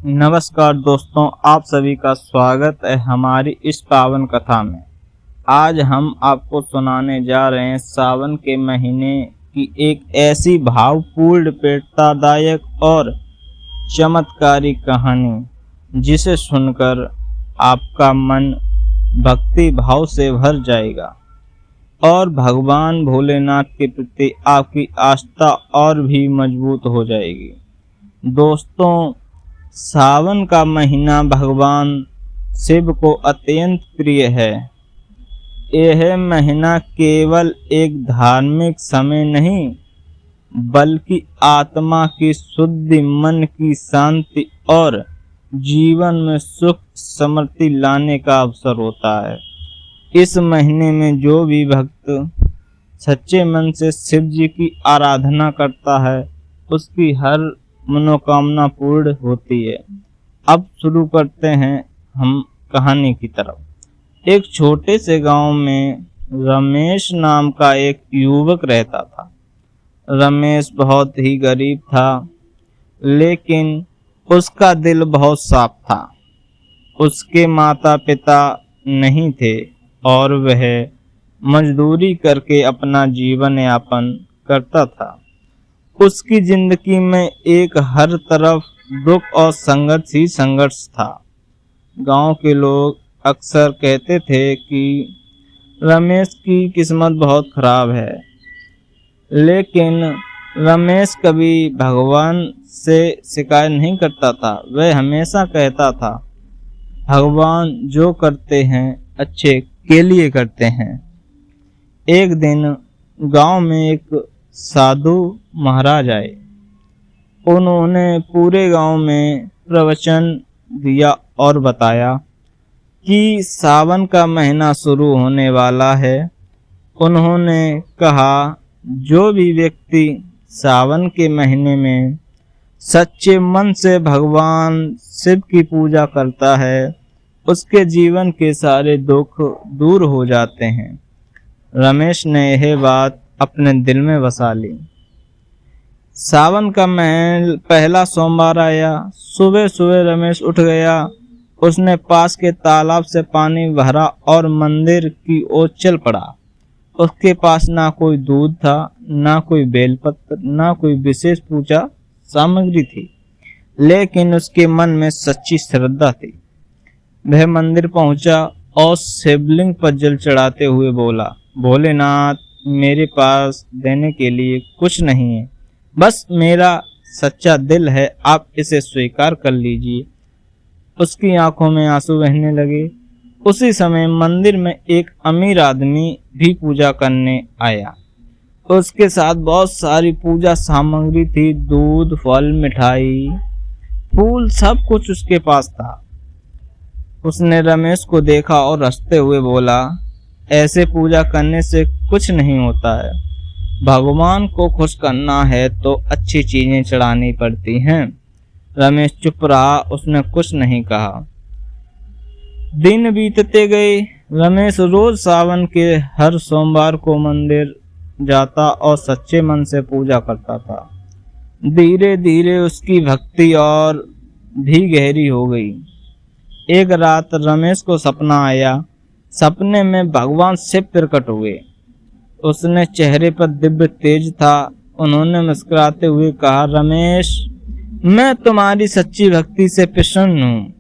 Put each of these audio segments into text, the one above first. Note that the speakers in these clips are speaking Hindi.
नमस्कार दोस्तों, आप सभी का स्वागत है हमारी इस पावन कथा में। आज हम आपको सुनाने जा रहे हैं सावन के महीने की एक ऐसी भावपूर्ण, प्रेरणादायक और चमत्कारी कहानी जिसे सुनकर आपका मन भक्ति भाव से भर जाएगा और भगवान भोलेनाथ के प्रति आपकी आस्था और भी मजबूत हो जाएगी। दोस्तों, सावन का महीना भगवान शिव को अत्यंत प्रिय है। यह महीना केवल एक धार्मिक समय नहीं, बल्कि आत्मा की शुद्धि, मन की शांति और जीवन में सुख समृद्धि लाने का अवसर होता है। इस महीने में जो भी भक्त सच्चे मन से शिव जी की आराधना करता है, उसकी हर मनोकामना पूर्ण होती है। अब शुरू करते हैं हम कहानी की तरफ। एक छोटे से गांव में रमेश नाम का एक युवक रहता था। रमेश बहुत ही गरीब था, लेकिन उसका दिल बहुत साफ था। उसके माता पिता नहीं थे और वह मजदूरी करके अपना जीवन यापन करता था। उसकी जिंदगी में एक हर तरफ दुख और संघर्ष ही संघर्ष था। गांव के लोग अक्सर कहते थे कि रमेश की किस्मत बहुत खराब है, लेकिन रमेश कभी भगवान से शिकायत नहीं करता था। वह हमेशा कहता था, भगवान जो करते हैं अच्छे के लिए करते हैं। एक दिन गांव में एक साधु महाराज आए। उन्होंने पूरे गांव में प्रवचन दिया और बताया कि सावन का महीना शुरू होने वाला है। उन्होंने कहा, जो भी व्यक्ति सावन के महीने में सच्चे मन से भगवान शिव की पूजा करता है, उसके जीवन के सारे दुख दूर हो जाते हैं। रमेश ने यह बात अपने दिल में बसा ली। सावन का पहला सोमवार आया। सुबह सुबह रमेश उठ गया। उसने पास के तालाब से पानी भरा और मंदिर की ओर चल पड़ा। उसके पास ना कोई दूध था, ना कोई बेलपत्र, ना कोई विशेष पूजा सामग्री थी, लेकिन उसके मन में सच्ची श्रद्धा थी। वह मंदिर पहुंचा और शिवलिंग पर जल चढ़ाते हुए बोला, भोलेनाथ, मेरे पास देने के लिए कुछ नहीं है, बस मेरा सच्चा दिल है, आप इसे स्वीकार कर लीजिए। उसकी आंखों में आंसू बहने लगे। उसी समय मंदिर में एक अमीर आदमी भी पूजा करने आया। उसके साथ बहुत सारी पूजा सामग्री थी, दूध, फल, मिठाई, फूल, सब कुछ उसके पास था। उसने रमेश को देखा और हंसते हुए बोला, ऐसे पूजा करने से कुछ नहीं होता है। भगवान को खुश करना है तो अच्छी चीजें चढ़ानी पड़ती हैं। रमेश चुप रहा, उसने कुछ नहीं कहा। दिन बीतते गए। रमेश रोज सावन के हर सोमवार को मंदिर जाता और सच्चे मन से पूजा करता था। धीरे धीरे उसकी भक्ति और भी गहरी हो गई। एक रात रमेश को सपना आया। सपने में भगवान शिव प्रकट हुए। उसने चेहरे पर दिव्य तेज था। उन्होंने मुस्कुराते हुए कहा, रमेश, मैं तुम्हारी सच्ची भक्ति से प्रसन्न हूँ।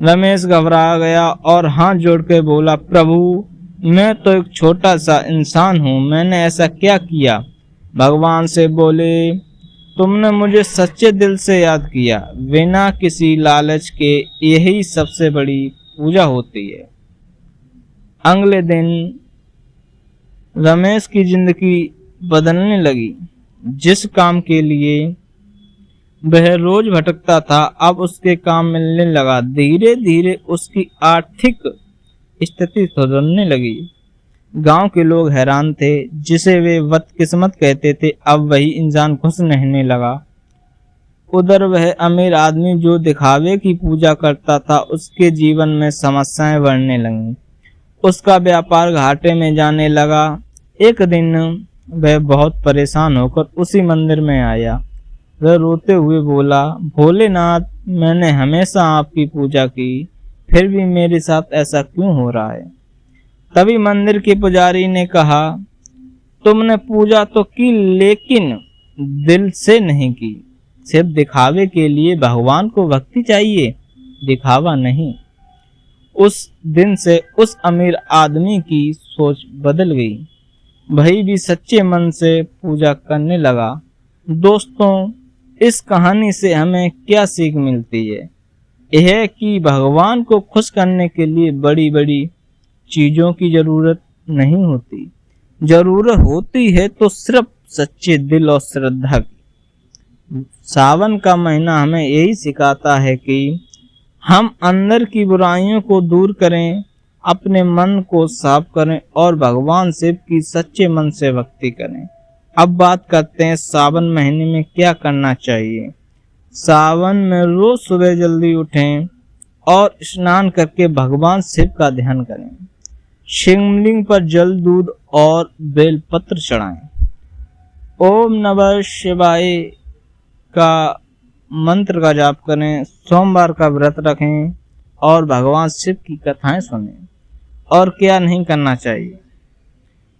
रमेश घबरा गया और हाथ जोड़ के बोला, प्रभु, मैं तो एक छोटा सा इंसान हूँ, मैंने ऐसा क्या किया? भगवान से बोले, तुमने मुझे सच्चे दिल से याद किया, बिना किसी लालच के। यही सबसे बड़ी पूजा होती है। अगले दिन रमेश की जिंदगी बदलने लगी। जिस काम के लिए वह रोज भटकता था, अब उसके काम मिलने लगा। धीरे धीरे उसकी आर्थिक स्थिति सुधरने लगी। गांव के लोग हैरान थे। जिसे वे बदकिस्मत कहते थे, अब वही इंसान खुश रहने लगा। उधर वह अमीर आदमी जो दिखावे की पूजा करता था, उसके जीवन में समस्याएं बढ़ने लगीं। उसका व्यापार घाटे में जाने लगा। एक दिन वह बहुत परेशान होकर उसी मंदिर में आया। वह रोते हुए बोला, भोलेनाथ, मैंने हमेशा आपकी पूजा की, फिर भी मेरे साथ ऐसा क्यों हो रहा है? तभी मंदिर के पुजारी ने कहा, तुमने पूजा तो की लेकिन दिल से नहीं की। सिर्फ दिखावे के लिए भगवान को भक्ति चाहिए, दिखावा नहीं। उस दिन से उस अमीर आदमी की सोच बदल गई। वही भी सच्चे मन से पूजा करने लगा। दोस्तों, इस कहानी से हमें क्या सीख मिलती है? यह कि भगवान को खुश करने के लिए बड़ी बड़ी चीजों की जरूरत नहीं होती। जरूरत होती है तो सिर्फ सच्चे दिल और श्रद्धा की। सावन का महीना हमें यही सिखाता है कि हम अंदर की बुराइयों को दूर करें, अपने मन को साफ करें और भगवान शिव की सच्चे मन से भक्ति करें। अब बात करते हैं सावन महीने में क्या करना चाहिए। सावन में रोज सुबह जल्दी उठें और स्नान करके भगवान शिव का ध्यान करें। शिवलिंग पर जल, दूध और बेलपत्र चढ़ाएं। ओम नमः शिवाय का मंत्र का जाप करें। सोमवार का व्रत रखें और भगवान शिव की कथाएं सुनें। और क्या नहीं करना चाहिए?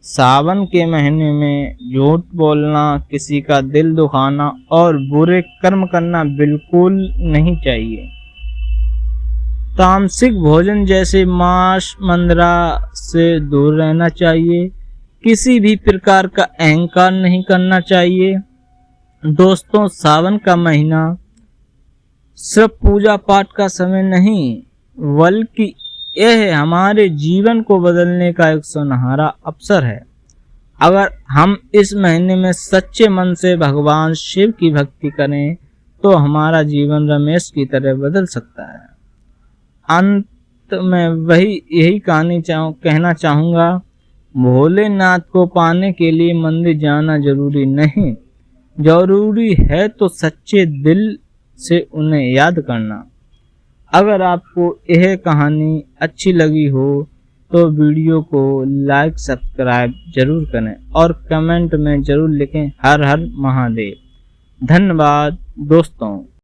सावन के महीने में झूठ बोलना, किसी का दिल दुखाना और बुरे कर्म करना बिल्कुल नहीं चाहिए। तामसिक भोजन जैसे मांस, मंद्रा से दूर रहना चाहिए। किसी भी प्रकार का अहंकार नहीं करना चाहिए। दोस्तों, सावन का महीना सिर्फ पूजा पाठ का समय नहीं, बल्कि यह हमारे जीवन को बदलने का एक सुनहरा अवसर है। अगर हम इस महीने में सच्चे मन से भगवान शिव की भक्ति करें तो हमारा जीवन रमेश की तरह बदल सकता है। अंत में यही कहानी कहना चाहूँगा, भोलेनाथ को पाने के लिए मंदिर जाना जरूरी नहीं, जरूरी है तो सच्चे दिल से उन्हें याद करना। अगर आपको यह कहानी अच्छी लगी हो तो वीडियो को लाइक, सब्सक्राइब जरूर करें और कमेंट में जरूर लिखें हर हर महादेव। धन्यवाद दोस्तों।